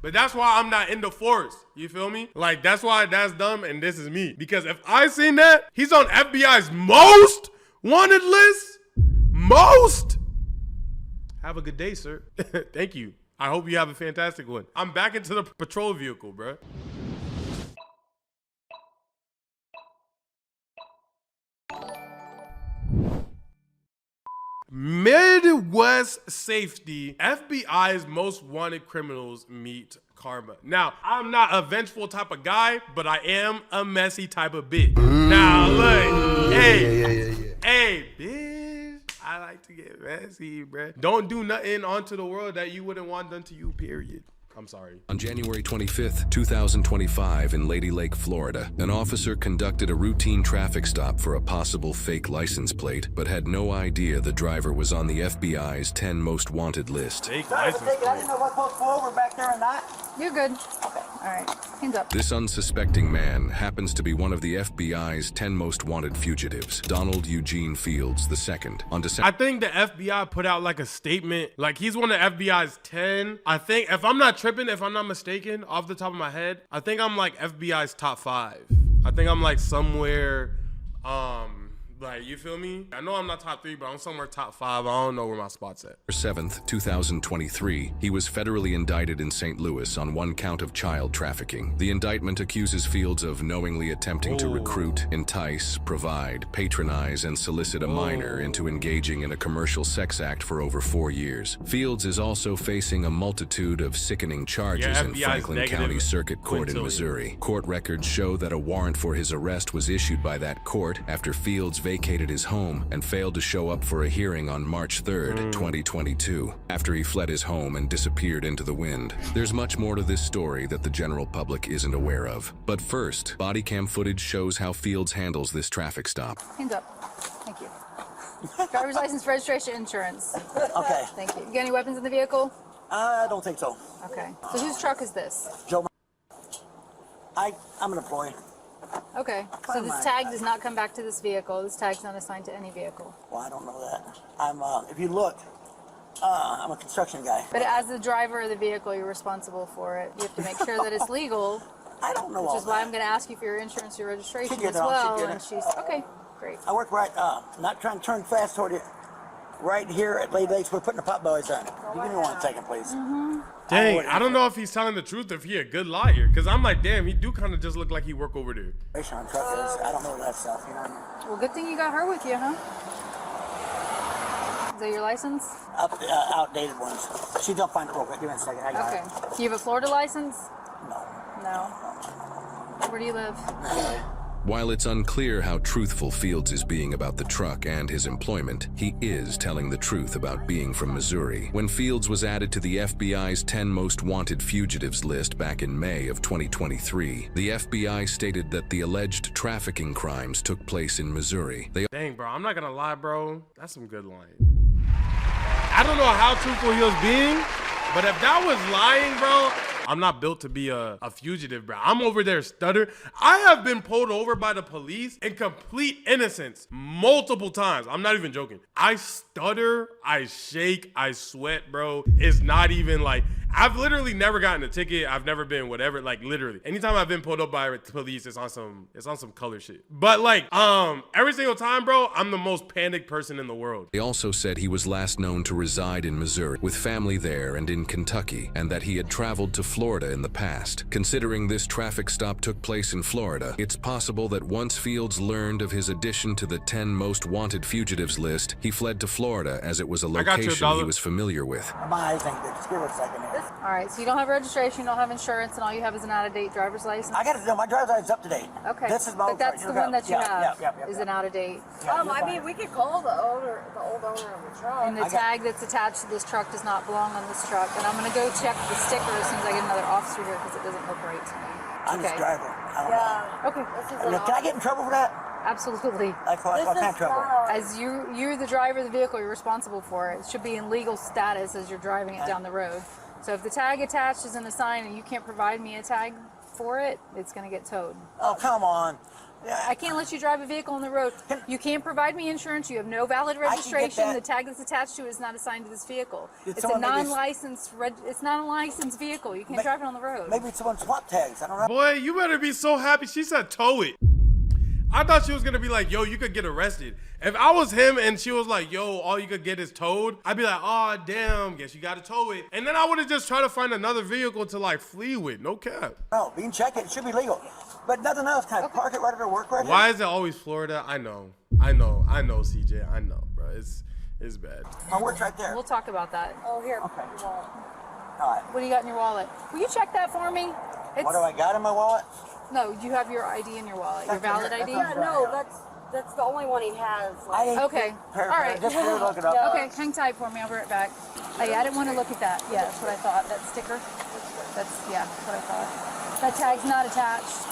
But that's why I'm not in the force. You feel me? Like, that's why that's dumb and this is me. Because if I seen that, he's on FBI's most wanted list. Most. Have a good day, sir. Thank you. I hope you have a fantastic one. I'm back into the patrol vehicle, bro. Midwest safety. FBI's most wanted criminals meet karma. Now, I'm not a vengeful type of guy, but I am a messy type of bitch. Now, look. Hey, bitch. I like to get messy, bruh. Don't do nothing onto the world that you wouldn't want done to you, period. I'm sorry. On January 25th, 2025 in Lady Lake, Florida, an officer conducted a routine traffic stop for a possible fake license plate, but had no idea the driver was on the FBI's 10 most wanted list. Fake license plate. I didn't know what supposed to go over back there or not. You're good. Okay. All right. Hands up. This unsuspecting man happens to be one of the FBI's 10 most wanted fugitives, Donald Eugene Fields II. On December, I think the FBI put out like a statement, like he's one of FBI's 10. I think, if I'm not tripping, if I'm not mistaken, off the top of my head, I think I'm like FBI's top 5. I think I'm like somewhere, like, you feel me? I know I'm not top 3, but I'm somewhere top 5. I don't know where my spot's at. 7th, 2023, he was federally indicted in St. Louis on 1 count of child trafficking. The indictment accuses Fields of knowingly attempting to recruit, entice, provide, patronize, and solicit a minor into engaging in a commercial sex act for over 4 years. Fields is also facing a multitude of sickening charges in Franklin County Circuit Court in Missouri. Court records show that a warrant for his arrest was issued by that court after Fields vacated his home and failed to show up for a hearing on March 3rd, 2022, after he fled his home and disappeared into the wind. There's much more to this story that the general public isn't aware of. But first, body cam footage shows how Fields handles this traffic stop. Hands up. Thank you. Driver's license, registration, insurance. Okay. Thank you. You got any weapons in the vehicle? I don't think so. Okay. So whose truck is this? Joe. I'm an employee. Okay. So this tag does not come back to this vehicle. This tag's not assigned to any vehicle. Well, I don't know that. If you look, I'm a construction guy. But as the driver of the vehicle, you're responsible for it. You have to make sure that it's legal. I don't know all that. Which is why I'm going to ask you for your insurance, your registration She did as it all. well. She did And it. she's okay. Great. I work right, not trying to turn fast toward you. Right here at Lady Lakes, we're putting the pot bellies on. You give me 1 second, please. Dang, I don't know if he's telling the truth or if he a good liar. Because I'm like, damn, he do kind of just look like he work over there. On truck is, I don't know that stuff, you know what I mean? Well, good thing you got her with you, huh? Is that your license? Outdated ones. She's gonna find it real quick. Give me a second. I got Okay. Do you have a Florida license? No. No. Where do you live? While it's unclear how truthful Fields is being about the truck and his employment, he is telling the truth about being from Missouri. When Fields was added to the FBI's 10 most wanted fugitives list back in May of 2023, the FBI stated that the alleged trafficking crimes took place in Missouri. Dang, bro, I'm not gonna lie, bro. That's some good lying. I don't know how truthful he was being, but if that was lying, bro, I'm not built to be a fugitive, bro. I'm over there stutter. I have been pulled over by the police in complete innocence multiple times. I'm not even joking. I stutter, I shake, I sweat, bro. It's not even like, I've literally never gotten a ticket. I've never been whatever, like literally. Anytime I've been pulled up by the police, it's on some color shit. But like, every single time, bro, I'm the most panicked person in the world. They also said he was last known to reside in Missouri with family there and in Kentucky, and that he had traveled to Florida in the past. Considering this traffic stop took place in Florida, it's possible that once Fields learned of his addition to the 10 most wanted fugitives list, he fled to Florida as it was a location he was familiar with. My eyes ain't good. Just give her a second here. All right, so you don't have registration, you don't have insurance, and all you have is an out-of-date driver's license? I got to know my driver's license up to date. Okay. This is my but that's the one that you have is an out-of-date. I mean, we could call the old owner of the truck. And the tag that's attached to this truck does not belong on this truck. And I'm going to go check the sticker as soon as I get another officer here because it doesn't look right to me. I'm just driving. I don't know. Okay. Can I get in trouble for that? Absolutely. What kind of trouble? As you're the driver of the vehicle, you're responsible for it. It should be in legal status as you're driving it down the road. So if the tag attached isn't a sign and you can't provide me a tag for it, it's going to get towed. Oh, come on. I can't let you drive a vehicle on the road. You can't provide me insurance. You have no valid registration. The tag that's attached to it is not assigned to this vehicle. It's a non-licensed. It's not a licensed vehicle. You can't drive it on the road. Maybe someone swapped tags. I don't know. Boy, you better be so happy. She said tow it. I thought she was gonna be like, yo, you could get arrested. If I was him and she was like, yo, all you could get is towed, I'd be like, oh, damn, guess you gotta tow it. And then I would've just tried to find another vehicle to like flee with, no cap. No, being checked, it should be legal. But nothing else, can I park it right at work right Why here? is it always Florida? I know, CJ, I know, bro, it's bad. My work's right there. We'll talk about that. Oh, here. Okay. Your wallet. All right. What do you got in your wallet? Will you check that for me? What do I got in my wallet? No, you have your ID in your wallet. Your valid ID? Yeah, no, that's the only one he has. Like, Okay. All right. Just really look it up. Okay, hang tight for me. I'll be right back. Hey, I didn't want to look at that. Yeah, that's what I thought. That sticker. That's what I thought. That tag's not attached.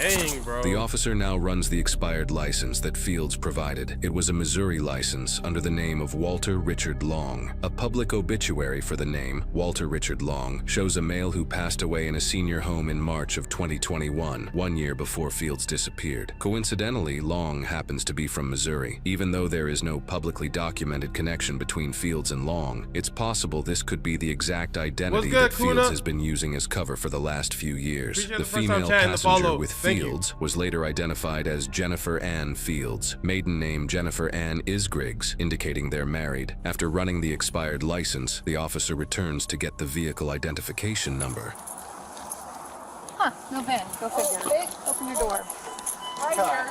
Dang, bro. The officer now runs the expired license that Fields provided. It was a Missouri license under the name of Walter Richard Long. A public obituary for the name, Walter Richard Long, shows a male who passed away in a senior home in March of 2021, 1 year before Fields disappeared. Coincidentally, Long happens to be from Missouri. Even though there is no publicly documented connection between Fields and Long, it's possible this could be the exact identity that Fields has been using as cover for the last few years. The female passenger with Fields was later identified as Jennifer Ann Fields, maiden name Jennifer Ann Isgriggs, indicating they're married. After running the expired license, the officer returns to get the vehicle identification number. Huh, no VIN. Go figure. Open your door. right here.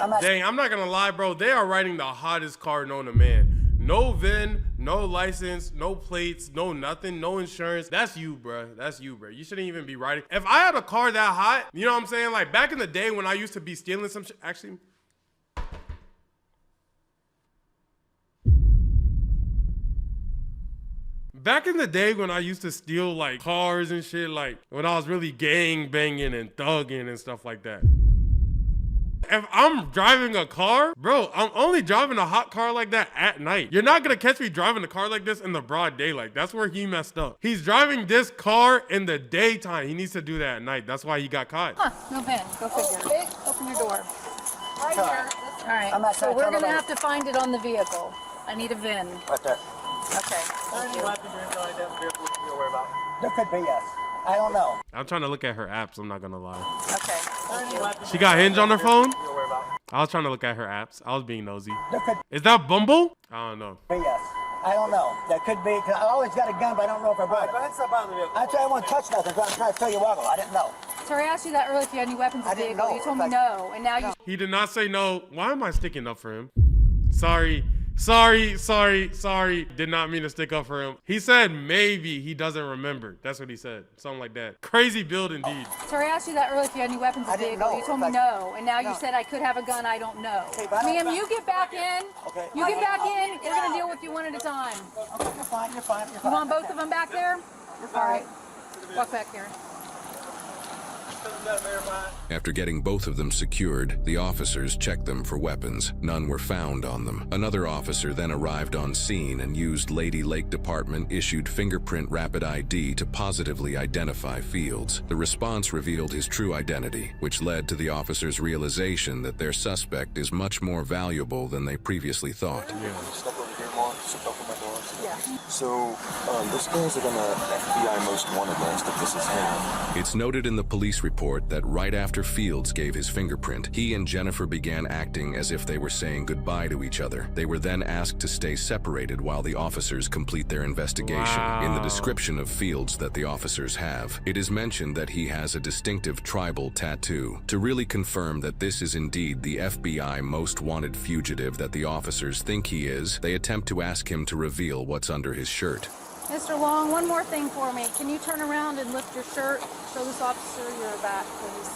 All right. Dang, I'm not gonna lie, bro. They are riding the hottest car known to man. No VIN, no license, no plates, no nothing, no insurance. That's you, bro. That's you, bro. You shouldn't even be riding. If I had a car that hot, you know what I'm saying? Like back in the day when I used to be stealing some shit. Actually, back in the day when I used to steal like cars and shit, like when I was really gang banging and thugging and stuff like that. If I'm driving a car, bro, I'm only driving a hot car like that at night. You're not gonna catch me driving a car like this in the broad daylight. That's where he messed up. He's driving this car in the daytime. He needs to do that at night. That's why he got caught. Huh, no VIN. Go figure. Open your door. Right here. All right, so we're gonna have to find it on the vehicle. I need a VIN. Right there. Okay. There could be, yes. I don't know. I'm trying to look at her apps, I'm not gonna lie. Okay. She got Hinge on her phone? I was trying to look at her apps. I was being nosy. There could Is that Bumble? I don't know. be, yes. I don't know. That could be. Cause I always got a gun, but I don't know if I brought it. I don't want to touch nothing, so I'm trying to tell you what. I didn't know. Sorry, I asked you that earlier if you had any weapons in I the didn't vehicle. know. You told me no, and now you. He did not say no. Why am I sticking up for him? Sorry. Did not mean to stick up for him. He said maybe he doesn't remember. That's what he said. Something like that. Crazy build indeed. Sorry, I asked you that earlier if you had any weapons in I the didn't vehicle. know. You told me no, and now you said I could have a gun. I don't know. Okay, but I don't- Ma'am, you get back in. Okay. You get back in. We're gonna deal with you one at a time. Okay, you're fine. You're fine. You're You fine. want both of them back there? All right. Walk back here. After getting both of them secured, the officers checked them for weapons. None were found on them. Another officer then arrived on scene and used Lady Lake Department issued fingerprint rapid ID to positively identify Fields. The response revealed his true identity, which led to the officers' realization that their suspect is much more valuable than they previously thought. Step over here, Mark. Step over my door. So, this guy's on the FBI most wanted list if this is him. It's noted in the police report that right after Fields gave his fingerprint, he and Jennifer began acting as if they were saying goodbye to each other. They were then asked to stay separated while the officers complete their investigation. Wow. In the description of Fields that the officers have, it is mentioned that he has a distinctive tribal tattoo. To really confirm that this is indeed the FBI most wanted fugitive that the officers think he is, they attempt to ask him to reveal what's under his shirt. Mr. Long, one more thing for me. Can you turn around and lift your shirt? Show this officer your back, please.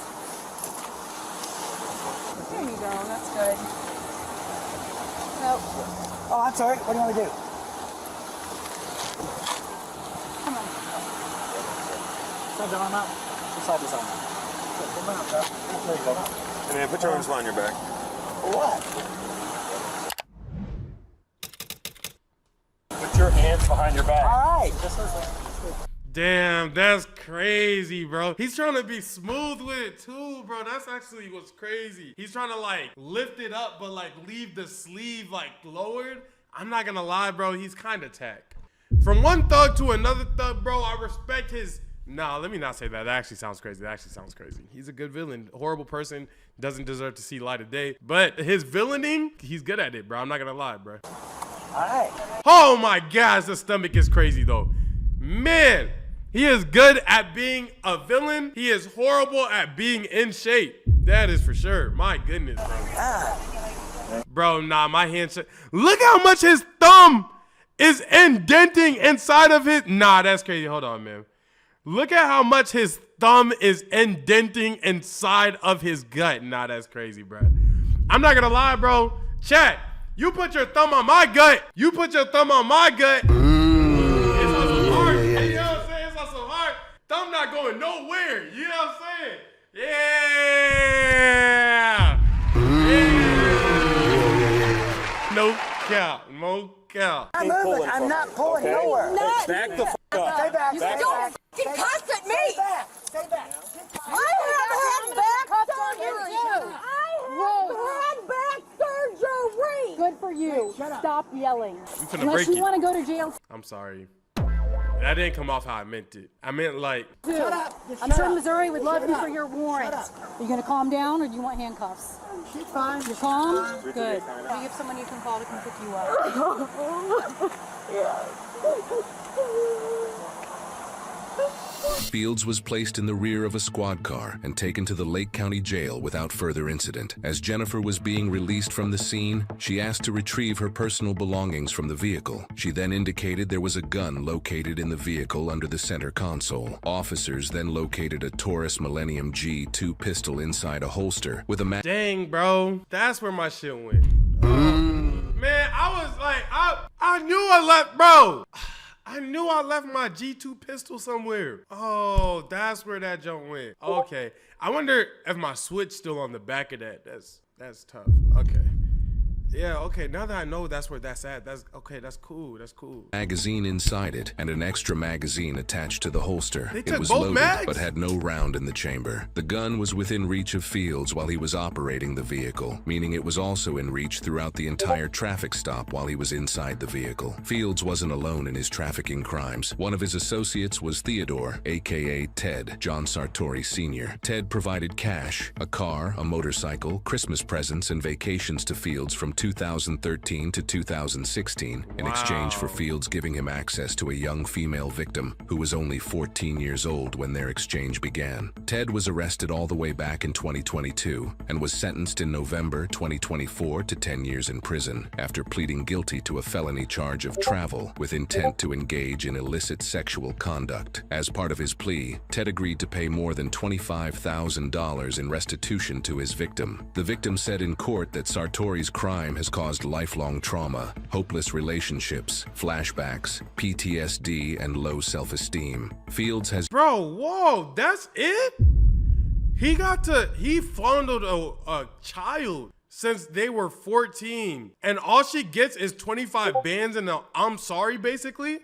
There you go. That's good. Nope. Oh, I'm sorry. What do you want me to do? Come on. Slide the arm out. Slide this arm out. Come on, bro. There you go. Hey, man, put your arms behind your back. What? Put your hands behind your back. All right. Damn, that's crazy, bro. He's trying to be smooth with it too, bro. That's actually what's crazy. He's trying to like lift it up, but like leave the sleeve like lowered. I'm not gonna lie, bro. He's kind of tech. From one thug to another thug, bro, I respect his... Nah, let me not say that. That actually sounds crazy. That actually sounds crazy. He's a good villain. Horrible person. Doesn't deserve to see light of day. But his villaining, he's good at it, bro. I'm not gonna lie, bro. All right. Oh my gosh, the stomach is crazy, though. Man, he is good at being a villain. He is horrible at being in shape. That is for sure. My goodness, bro. Bro, nah, my hand... Look how much his thumb is indenting inside of his... Nah, that's crazy. Hold on, man. Look at how much his thumb is indenting inside of his gut. Nah, that's crazy, bro. I'm not gonna lie, bro. Chat, you put your thumb on my gut. You put your thumb on my gut. It's on some heart. You know what I'm saying? It's on some heart. Thumb not going nowhere. You know what I'm saying? Yeah. Yeah. No cap. No cap. I'm moving. I'm not pulling nowhere. Back the f up. Stay back. You Stay don't back. fucking cuss at me! Stay back. Stay back. I have had back surgery! I have had back surgery! Good for you. Stop yelling. I'm finna Unless break you it. want to go to jail. I'm sorry. That didn't come off how I meant it. I meant like... Shut up. I'm sure Missouri would love you for your warrant. Are you going to calm down or do you want handcuffs? She's fine. You're calm? Good. Do you have someone you can call to come pick you up? Fields was placed in the rear of a squad car and taken to the Lake County Jail without further incident. As Jennifer was being released from the scene, she asked to retrieve her personal belongings from the vehicle. She then indicated there was a gun located in the vehicle under the center console. Officers then located a Taurus Millennium G2 pistol inside a holster with a Dang, bro. That's where my shit went. Man, I was like, I knew I left, bro. I knew I left my G2 pistol somewhere. Oh, that's where that jump went. Okay. I wonder if my switch still on the back of that. That's tough. Okay. Yeah, okay, now that I know that's where that's at, that's okay, that's cool, that's cool. magazine inside it and an extra magazine attached to the holster. They It took was both loaded mags? but had no round in the chamber. The gun was within reach of Fields while he was operating the vehicle, meaning it was also in reach throughout the entire traffic stop while he was inside the vehicle. Fields wasn't alone in his trafficking crimes. One of his associates was Theodore, aka Ted, John Sartori Sr. Ted provided cash, a car, a motorcycle, Christmas presents, and vacations to Fields from 2013 to 2016 in exchange for Fields giving him access to a young female victim who was only 14 years old when their exchange began. Ted was arrested all the way back in 2022 and was sentenced in November 2024 to 10 years in prison after pleading guilty to a felony charge of travel with intent to engage in illicit sexual conduct. As part of his plea, Ted agreed to pay more than $25,000 in restitution to his victim. The victim said in court that Sartori's crime has caused lifelong trauma, hopeless relationships, flashbacks, PTSD, and low self-esteem. Fields has... Bro, whoa, that's it? He fondled a child since they were 14. And all she gets is 25 bands and a I'm sorry, basically?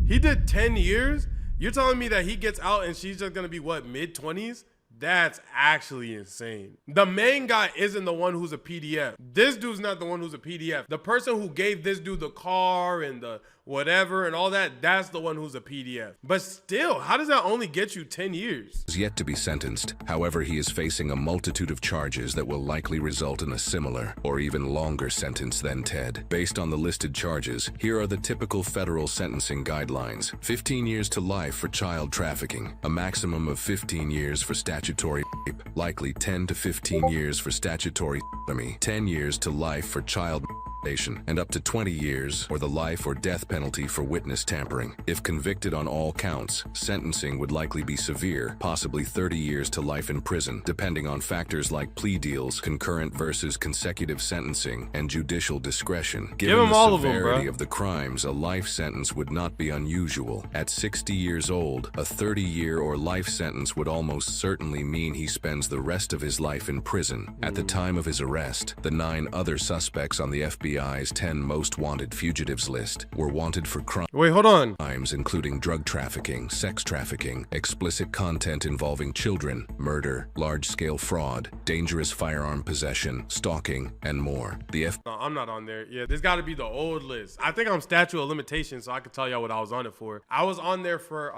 He did 10 years? You're telling me that he gets out and she's just gonna be, what, mid-20s? That's actually insane. The main guy isn't the one who's a PDF. This dude's not the one who's a PDF. The person who gave this dude the car and the whatever and all that, that's the one who's a PDF. But still, how does that only get you 10 years? Is yet to be sentenced. However, he is facing a multitude of charges that will likely result in a similar or even longer sentence than Ted. Based on the listed charges, here are the typical federal sentencing guidelines. 15 years to life for child trafficking, a maximum of 15 years for statutory rape, likely 10 to 15 years for statutory sodomy, 10 years to life for child molestation, and up to 20 years or the life or death penalty for witness tampering. If convicted on all counts, sentencing would likely be severe, possibly 30 years to life in prison, depending on factors like plea deals, concurrent versus consecutive sentencing, and judicial discretion. Given the severity of the crimes, a life sentence would not be unusual. At 60 years old, a 30-year or life sentence would almost certainly mean he spends the rest of his life in prison. At the time of his arrest, the 9 other suspects on the FBI FBI's 10 most wanted fugitives list were wanted for Wait, hold on. crimes including drug trafficking, sex trafficking, explicit content involving children, murder, large-scale fraud, dangerous firearm possession, stalking, and more. The No, I'm not on there. Yeah, this got to be the old list. I think I'm statute of limitations, so I can tell y'all what I was on it for. I was on there for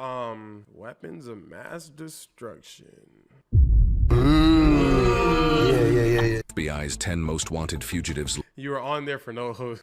weapons of mass destruction. FBI's 10 most wanted fugitives You were on there for no host.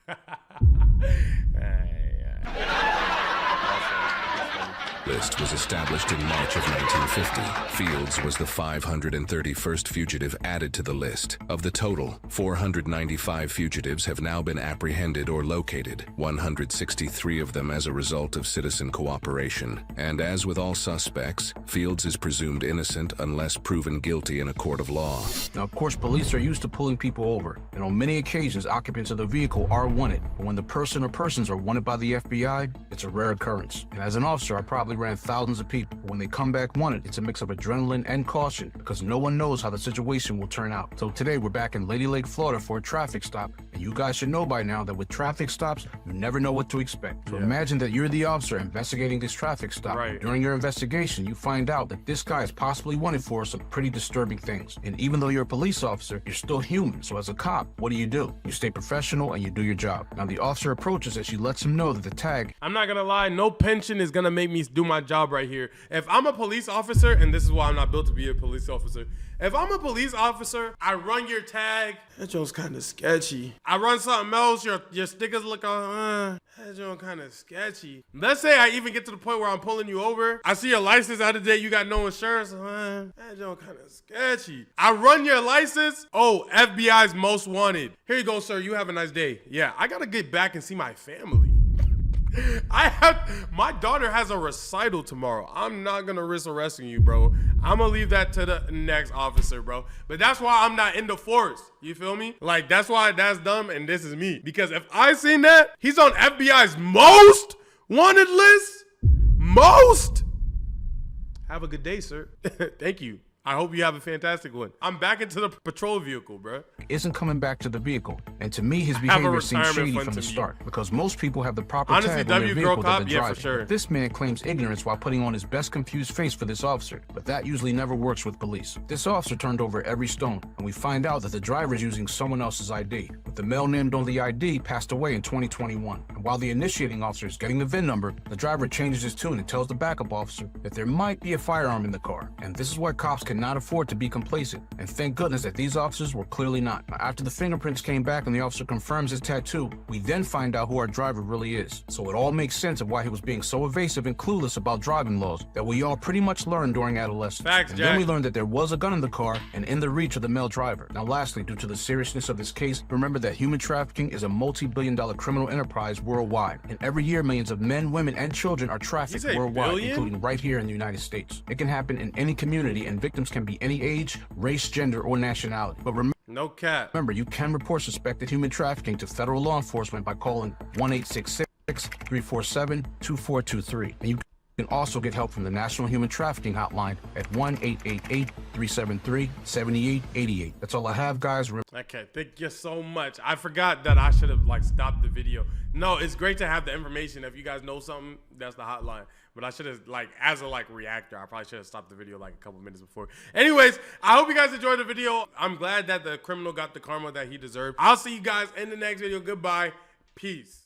list was established in March of 1950. Fields was the 531st fugitive added to the list. Of the total, 495 fugitives have now been apprehended or located, 163 of them as a result of citizen cooperation. And as with all suspects, Fields is presumed innocent unless proven guilty in a court of law. Now, of course, police are used to pulling people over, and on many occasions, occupants of the vehicle are wanted. But when the person or persons are wanted by the FBI, it's a rare occurrence. And as an officer, I probably ran thousands of people. But when they come back wanted, it's a mix of adrenaline and caution because no one knows how the situation will turn out. So today we're back in Lady Lake, Florida for a traffic stop. And you guys should know by now that with traffic stops, you never know what to expect. So imagine that you're the officer investigating this traffic stop. Right. During your investigation, you find out that this guy is possibly wanted for some pretty disturbing things. And even though you're a police officer, you're still human. So as a cop, what do? You stay professional and you do your job. Now the officer approaches and she lets him know that the tag. I'm not gonna lie, no pension is gonna make me do my job right here. If I'm a police officer, and this is why I'm not built to be a police officer. If I'm a police officer, I run your tag. That joint's kind of sketchy. I run something else, your stickers look that joint kind of sketchy. Let's say I even get to the point where I'm pulling you over. I see your license out of date, you got no insurance. That joint kind of sketchy. I run your license. Oh, FBI's most wanted. Here you go, sir. You have a nice day. Yeah, I gotta get back and see my family. My daughter has a recital tomorrow. I'm not gonna risk arresting you, bro. I'm gonna leave that to the next officer, bro. But that's why I'm not in the force. You feel me? Like, that's why that's dumb and this is me. Because if I seen that, he's on FBI's most wanted list. Most. Have a good day, sir. Thank you. I hope you have a fantastic one. I'm back into the patrol vehicle, bro. Isn't coming back to the vehicle. And to me, his behavior seems shady from the start because most people have the proper tag on their vehicle that they're driving. For sure. This man claims ignorance while putting on his best confused face for this officer, but that usually never works with police. This officer turned over every stone, and we find out that the driver is using someone else's ID. But the male named on the ID passed away in 2021. And while the initiating officer is getting the VIN number, the driver changes his tune and tells the backup officer that there might be a firearm in the car. And this is why cops cannot afford to be complacent. And thank goodness that these officers were clearly not. After the fingerprints came back and the officer confirms his tattoo, we then find out who our driver really is. So it all makes sense of why he was being so evasive and clueless about driving laws that we all pretty much learned during adolescence. Facts, and Jack. then we learned that there was a gun in the car and in the reach of the male driver. Now lastly, due to the seriousness of this case, remember that human trafficking is a multi-billion-dollar criminal enterprise worldwide. And every year, millions of men, women, and children are trafficked worldwide, billion? including right here in the United States. It can happen in any community and victims can be any age, race, gender, or nationality. But no cap. remember, you can report suspected human trafficking to federal law enforcement by calling 1-866-347-2423. And you can also get help from the National Human Trafficking Hotline at 1-888-373-7888. That's all I have, guys. Okay, thank you so much. I forgot that I should have stopped the video. No, it's great to have the information. If you guys know something, that's the hotline. But I should have as a reactor, I probably should have stopped the video a couple minutes before. Anyways, I hope you guys enjoyed the video. I'm glad that the criminal got the karma that he deserved. I'll see you guys in the next video. Goodbye. Peace.